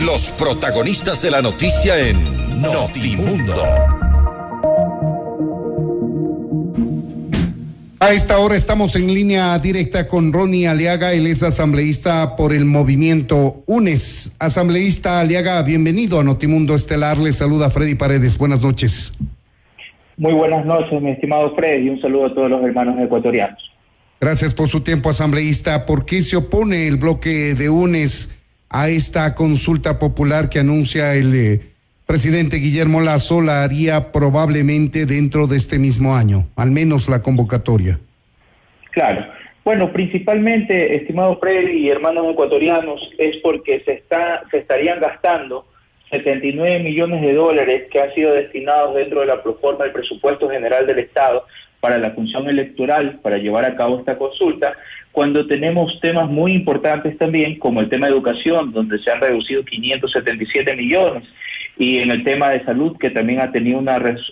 Los protagonistas de la noticia en Notimundo. A esta hora estamos en línea directa con Ronnie Aliaga, él es asambleísta por el movimiento UNES. Asambleísta Aliaga, bienvenido a Notimundo Estelar, le saluda Freddy Paredes, buenas noches. Muy buenas noches, mi estimado Freddy, y un saludo a todos los hermanos ecuatorianos. Gracias por su tiempo, asambleísta. ¿Por qué se opone el bloque de UNES a esta consulta popular que anuncia el presidente Guillermo Lasso? La haría probablemente dentro de este mismo año, al menos la convocatoria. Claro. Bueno, principalmente, estimado Freddy y hermanos ecuatorianos, es porque se estarían gastando 79 millones de dólares que han sido destinados dentro de la proforma del presupuesto general del Estado para la función electoral, para llevar a cabo esta consulta, cuando tenemos temas muy importantes también, como el tema de educación, donde se han reducido 577 millones, y en el tema de salud, que también ha tenido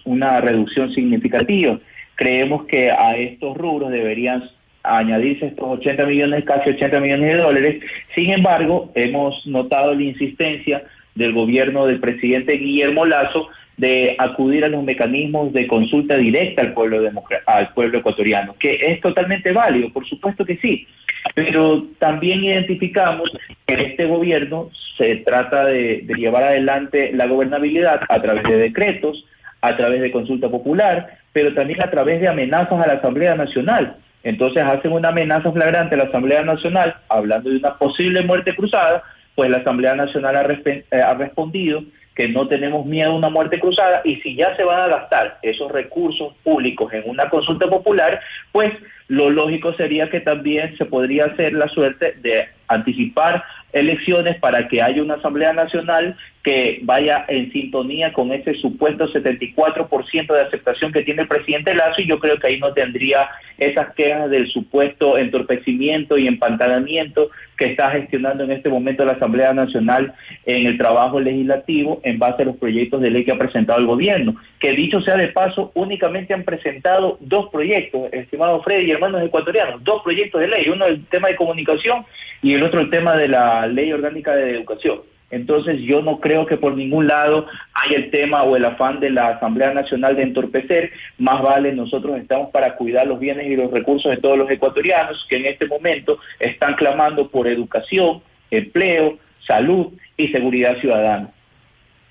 una reducción significativa. Creemos que a estos rubros deberían añadirse estos 80 millones, casi 80 millones de dólares. Sin embargo, hemos notado la insistencia del gobierno del presidente Guillermo Lasso de acudir a los mecanismos de consulta directa al pueblo ecuatoriano, que es totalmente válido, por supuesto que sí, pero también identificamos que este gobierno se trata de llevar adelante la gobernabilidad a través de decretos, a través de consulta popular, pero también a través de amenazas a la Asamblea Nacional. Entonces hacen una amenaza flagrante a la Asamblea Nacional, hablando de una posible muerte cruzada, pues la Asamblea Nacional ha respondido que no tenemos miedo a una muerte cruzada, y si ya se van a gastar esos recursos públicos en una consulta popular, pues lo lógico sería que también se podría hacer la suerte de anticipar elecciones para que haya una Asamblea Nacional que vaya en sintonía con ese supuesto 74% de aceptación que tiene el presidente Lasso, y yo creo que ahí no tendría esas quejas del supuesto entorpecimiento y empantanamiento que está gestionando en este momento la Asamblea Nacional en el trabajo legislativo en base a los proyectos de ley que ha presentado el gobierno, que dicho sea de paso, únicamente han presentado 2 proyectos, estimado Freddy y hermanos ecuatorianos, 2 proyectos de ley, uno el tema de comunicación y el otro el tema de la ley orgánica de educación. Entonces yo no creo que por ningún lado haya el tema o el afán de la Asamblea Nacional de entorpecer. Más vale, nosotros estamos para cuidar los bienes y los recursos de todos los ecuatorianos que en este momento están clamando por educación, empleo, salud y seguridad ciudadana.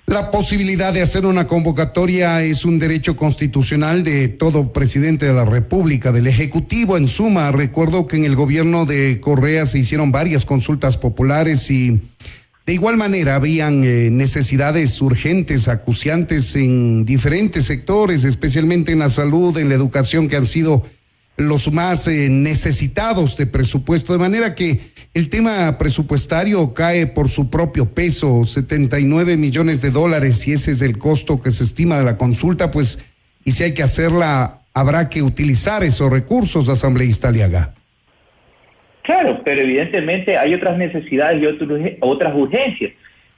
La posibilidad de hacer una convocatoria es un derecho constitucional de todo presidente de la República, del Ejecutivo en suma. Recuerdo que en el gobierno de Correa se hicieron varias consultas populares y de igual manera habían necesidades urgentes, acuciantes en diferentes sectores, especialmente en la salud, en la educación, que han sido los más necesitados de presupuesto, de manera que el tema presupuestario cae por su propio peso, 79 millones de dólares, y ese es el costo que se estima de la consulta, pues, y si hay que hacerla, habrá que utilizar esos recursos, asambleísta Aliaga. Claro, pero evidentemente hay otras necesidades y otras urgencias.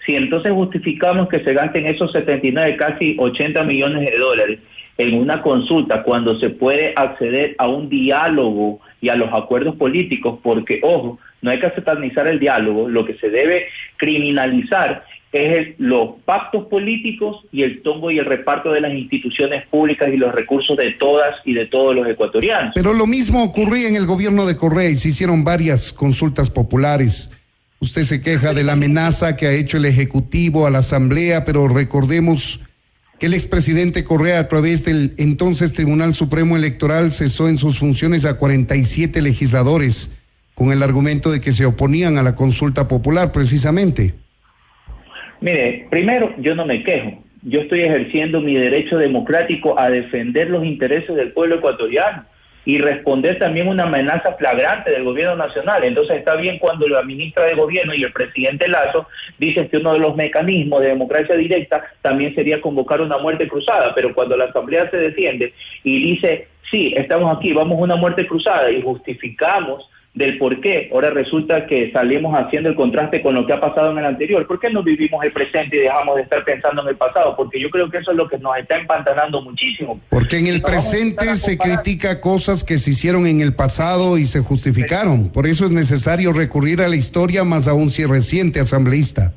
Si entonces justificamos que se gasten esos 79, casi 80 millones de dólares en una consulta, cuando se puede acceder a un diálogo y a los acuerdos políticos, porque, ojo, no hay que satanizar el diálogo, lo que se debe criminalizar es los pactos políticos y el tombo y el reparto de las instituciones públicas y los recursos de todas y de todos los ecuatorianos. Pero lo mismo ocurría en el gobierno de Correa y se hicieron varias consultas populares. Usted se queja de la amenaza que ha hecho el Ejecutivo a la Asamblea, pero recordemos que el expresidente Correa, a través del entonces Tribunal Supremo Electoral, cesó en sus funciones a 47 legisladores con el argumento de que se oponían a la consulta popular precisamente. Mire, primero, yo no me quejo. Yo estoy ejerciendo mi derecho democrático a defender los intereses del pueblo ecuatoriano y responder también una amenaza flagrante del gobierno nacional. Entonces está bien cuando la ministra de Gobierno y el presidente Lasso dicen que uno de los mecanismos de democracia directa también sería convocar una muerte cruzada, pero cuando la Asamblea se defiende y dice, sí, estamos aquí, vamos a una muerte cruzada, y justificamos del por qué, ahora resulta que salimos haciendo el contraste con lo que ha pasado en el anterior. ¿Por qué no vivimos el presente y dejamos de estar pensando en el pasado? Porque yo creo que eso es lo que nos está empantanando muchísimo. Porque en el presente se critica cosas que se hicieron en el pasado y se justificaron. Por eso es necesario recurrir a la historia, más aún si es reciente, asambleísta.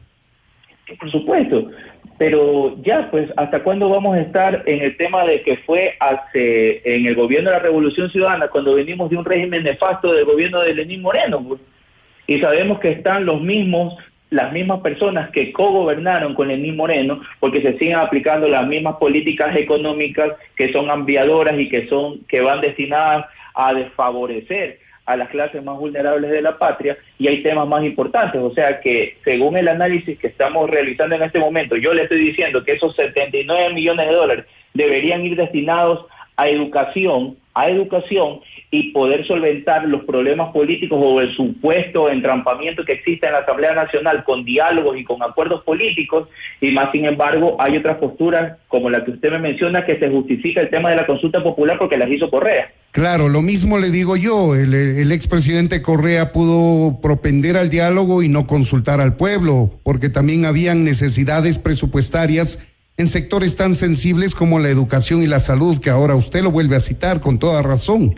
Por supuesto, pero ya, pues, ¿hasta cuándo vamos a estar en el tema de que fue en el gobierno de la Revolución Ciudadana, cuando venimos de un régimen nefasto del gobierno de Lenín Moreno, pues? Y sabemos que están las mismas personas que cogobernaron con Lenín Moreno, porque se siguen aplicando las mismas políticas económicas que son ampliadoras y que van destinadas a desfavorecer a las clases más vulnerables de la patria, y hay temas más importantes. O sea que, según el análisis que estamos realizando en este momento, yo le estoy diciendo que esos 79 millones de dólares deberían ir destinados a educación y poder solventar los problemas políticos o el supuesto entrampamiento que existe en la Asamblea Nacional con diálogos y con acuerdos políticos, y más sin embargo hay otras posturas como la que usted me menciona, que se justifica el tema de la consulta popular porque las hizo Correa. Claro, lo mismo le digo yo, el expresidente Correa pudo propender al diálogo y no consultar al pueblo, porque también habían necesidades presupuestarias en sectores tan sensibles como la educación y la salud, que ahora usted lo vuelve a citar con toda razón.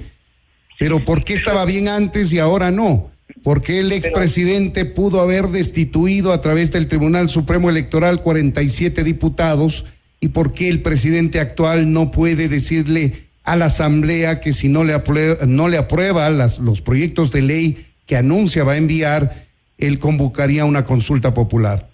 Pero ¿por qué estaba bien antes y ahora no? ¿Por qué el expresidente pudo haber destituido a través del Tribunal Supremo Electoral 47 diputados? ¿Y por qué el presidente actual no puede decirle a la Asamblea que si no le aprueba los proyectos de ley que anuncia va a enviar, él convocaría una consulta popular?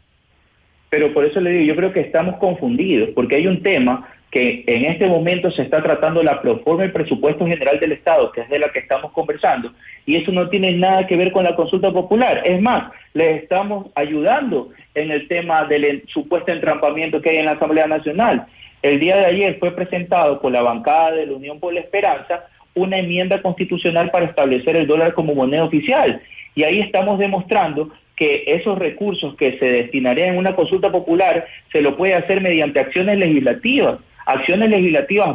Pero por eso le digo, yo creo que estamos confundidos, porque hay un tema que en este momento se está tratando, la proforma del presupuesto general del Estado, que es de la que estamos conversando, y eso no tiene nada que ver con la consulta popular. Es más, les estamos ayudando en el tema del supuesto entrampamiento que hay en la Asamblea Nacional. El día de ayer fue presentado por la bancada de la Unión por la Esperanza una enmienda constitucional para establecer el dólar como moneda oficial, y ahí estamos demostrando que esos recursos que se destinarían en una consulta popular se lo puede hacer mediante acciones legislativas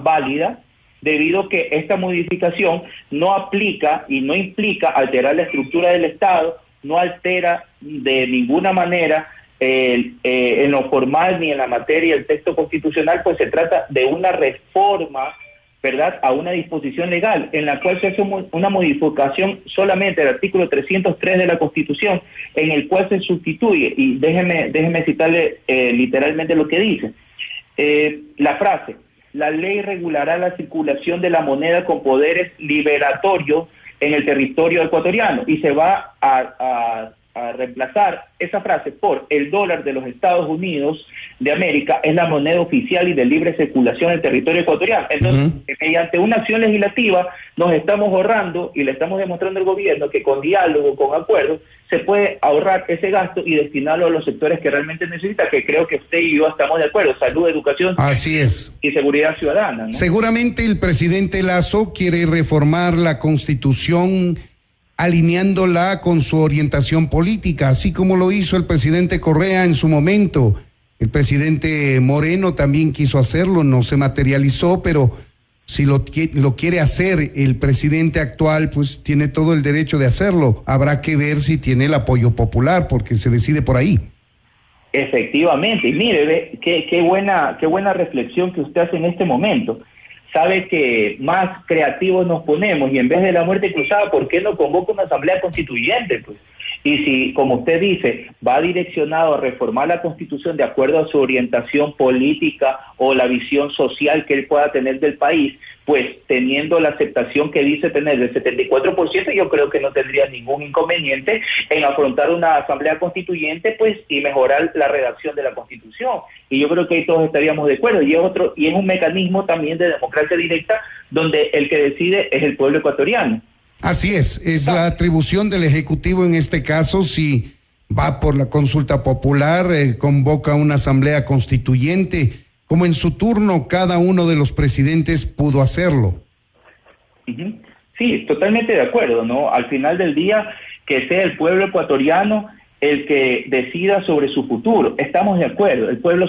válidas, debido a que esta modificación no aplica y no implica alterar la estructura del Estado, no altera de ninguna manera en lo formal ni en la materia el texto constitucional, pues se trata de una reforma, ¿verdad?, a una disposición legal en la cual se hace una modificación solamente del artículo 303 de la Constitución, en el cual se sustituye, y déjeme citarle literalmente lo que dice, la frase: la ley regulará la circulación de la moneda con poderes liberatorios en el territorio ecuatoriano, y se va a reemplazar esa frase por: el dólar de los Estados Unidos de América es la moneda oficial y de libre circulación en el territorio ecuatoriano. Entonces, mediante una acción legislativa nos estamos ahorrando y le estamos demostrando al gobierno que con diálogo, con acuerdos, se puede ahorrar ese gasto y destinarlo a los sectores que realmente necesita, que creo que usted y yo estamos de acuerdo: salud, educación, así es, y seguridad ciudadana, ¿no? Seguramente el presidente Lasso quiere reformar la Constitución alineándola con su orientación política, así como lo hizo el presidente Correa en su momento. El presidente Moreno también quiso hacerlo, no se materializó, pero si lo quiere hacer el presidente actual, pues tiene todo el derecho de hacerlo. Habrá que ver si tiene el apoyo popular, porque se decide por ahí. Efectivamente, y mire, qué buena reflexión que usted hace en este momento. Sabe que más creativos nos ponemos, y en vez de la muerte cruzada, ¿por qué no convoca una asamblea constituyente? Pues, y si, como usted dice, va direccionado a reformar la Constitución de acuerdo a su orientación política o la visión social que él pueda tener del país, pues teniendo la aceptación que dice tener del 74%, yo creo que no tendría ningún inconveniente en afrontar una asamblea constituyente, pues, y mejorar la redacción de la Constitución. Y yo creo que ahí todos estaríamos de acuerdo. Y es un mecanismo también de democracia directa, donde el que decide es el pueblo ecuatoriano. Así es la atribución del Ejecutivo en este caso. Si va por la consulta popular, convoca una asamblea constituyente, como en su turno cada uno de los presidentes pudo hacerlo. Sí, totalmente de acuerdo, ¿no? Al final del día, que sea el pueblo ecuatoriano el que decida sobre su futuro. Estamos de acuerdo, el pueblo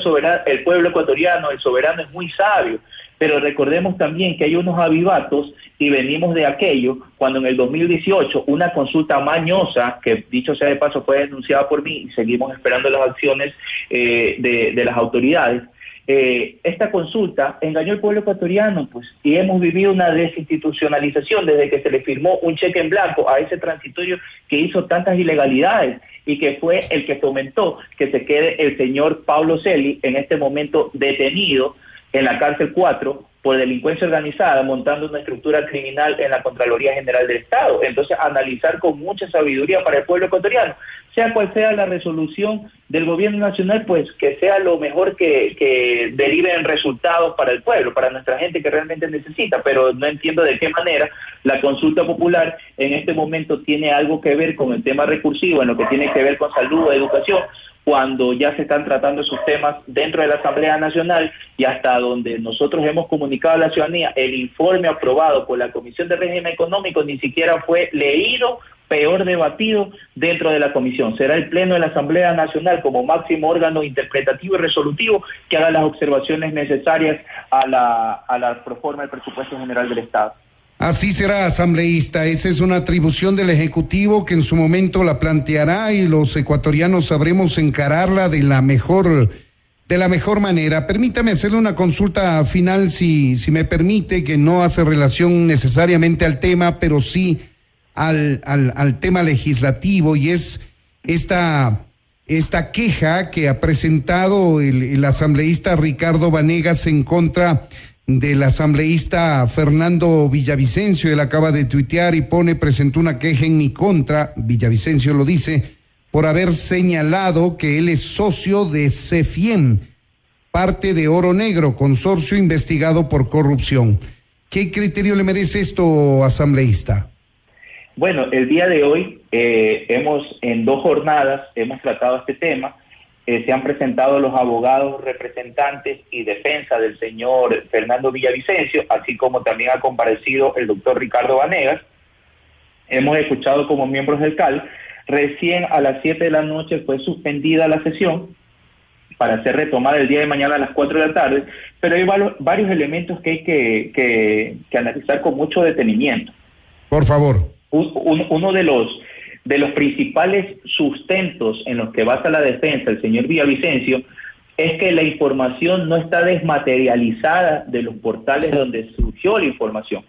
ecuatoriano, el soberano, es muy sabio, pero recordemos también que hay unos avivatos, y venimos de aquello, cuando en el 2018 una consulta mañosa, que dicho sea de paso fue denunciada por mí, y seguimos esperando las acciones de las autoridades, esta consulta engañó al pueblo ecuatoriano, pues, y hemos vivido una desinstitucionalización desde que se le firmó un cheque en blanco a ese transitorio que hizo tantas ilegalidades y que fue el que fomentó que se quede el señor Pablo Celi en este momento detenido en la cárcel 4 por delincuencia organizada, montando una estructura criminal en la Contraloría General del Estado. Entonces, analizar con mucha sabiduría para el pueblo ecuatoriano, sea cual sea la resolución del gobierno nacional, pues que sea lo mejor que derive en resultados para el pueblo, para nuestra gente que realmente necesita, pero no entiendo de qué manera la consulta popular en este momento tiene algo que ver con el tema recursivo, en lo que tiene que ver con salud o educación, cuando ya se están tratando esos temas dentro de la Asamblea Nacional y hasta donde nosotros hemos comunicado a la ciudadanía, el informe aprobado por la Comisión de Régimen Económico ni siquiera fue leído, peor debatido dentro de la comisión. Será el Pleno de la Asamblea Nacional como máximo órgano interpretativo y resolutivo que haga las observaciones necesarias a la proforma del presupuesto general del Estado. Así será, asambleísta. Esa es una atribución del Ejecutivo que en su momento la planteará y los ecuatorianos sabremos encararla de la mejor manera. Permítame hacerle una consulta final, si me permite, que no hace relación necesariamente al tema, pero sí al tema legislativo, y es esta queja que ha presentado el asambleísta Ricardo Vanegas en contra del asambleísta Fernando Villavicencio. Él acaba de tuitear y presentó una queja en mi contra, Villavicencio lo dice, por haber señalado que él es socio de CEFIEM, parte de Oro Negro, consorcio investigado por corrupción. ¿Qué criterio le merece esto, asambleísta? Bueno, el día de hoy en 2 jornadas hemos tratado este tema. Se han presentado los abogados representantes y defensa del señor Fernando Villavicencio, así como también ha comparecido el doctor Ricardo Vanegas. Hemos escuchado como miembros del CAL. Recién a las 7 de la noche fue suspendida la sesión para ser retomada el día de mañana a las 4 de la tarde, pero hay varios elementos que hay que analizar con mucho detenimiento. Por favor. Uno de los principales sustentos en los que basa la defensa el señor Villavicencio es que la información no está desmaterializada de los portales donde surgió la información.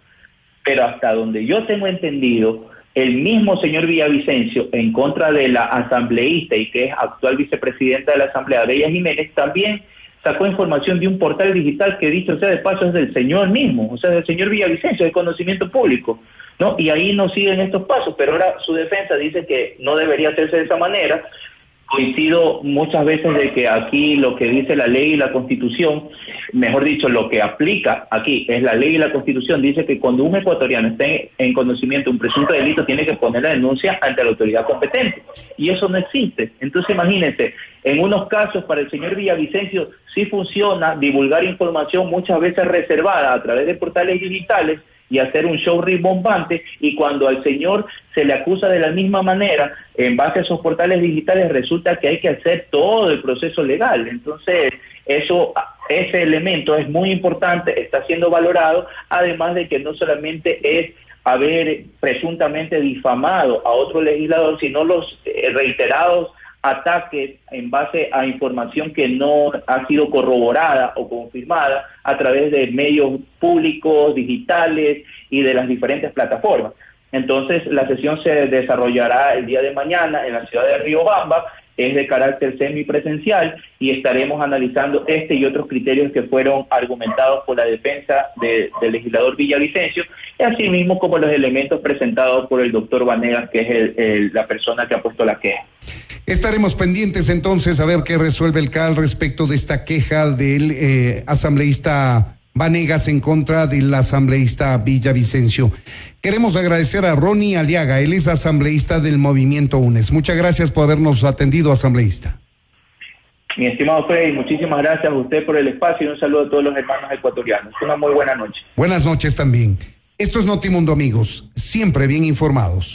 Pero hasta donde yo tengo entendido, el mismo señor Villavicencio, en contra de la asambleísta y que es actual vicepresidenta de la Asamblea, Bella Jiménez, también sacó información de un portal digital que, dicho sea de paso, es del señor mismo, o sea, del señor Villavicencio, de conocimiento público, ¿no? Y ahí no siguen estos pasos, pero ahora su defensa dice que no debería hacerse de esa manera. Coincido muchas veces de que aquí lo que dice la ley y la Constitución, mejor dicho, lo que aplica aquí es la ley y la Constitución, dice que cuando un ecuatoriano esté en conocimiento de un presunto delito tiene que poner la denuncia ante la autoridad competente, y eso no existe. Entonces imagínense, en unos casos para el señor Villavicencio sí funciona divulgar información muchas veces reservada a través de portales digitales y hacer un show rimbombante, y cuando al señor se le acusa de la misma manera, en base a esos portales digitales, resulta que hay que hacer todo el proceso legal. Entonces, ese elemento es muy importante, está siendo valorado, además de que no solamente es haber presuntamente difamado a otro legislador, sino los reiterados ataques en base a información que no ha sido corroborada o confirmada a través de medios públicos, digitales y de las diferentes plataformas. Entonces, la sesión se desarrollará el día de mañana en la ciudad de Riobamba, es de carácter semipresencial, y estaremos analizando este y otros criterios que fueron argumentados por la defensa del legislador Villavicencio, y así mismo como los elementos presentados por el doctor Vanegas, que es la persona que ha puesto la queja. Estaremos pendientes entonces a ver qué resuelve el CAL respecto de esta queja del asambleísta Vanegas en contra del asambleísta Villavicencio. Queremos agradecer a Ronnie Aliaga, él es asambleísta del Movimiento UNES. Muchas gracias por habernos atendido, asambleísta. Mi estimado Freddy, muchísimas gracias a usted por el espacio y un saludo a todos los hermanos ecuatorianos. Una muy buena noche. Buenas noches también. Esto es Notimundo, amigos, siempre bien informados.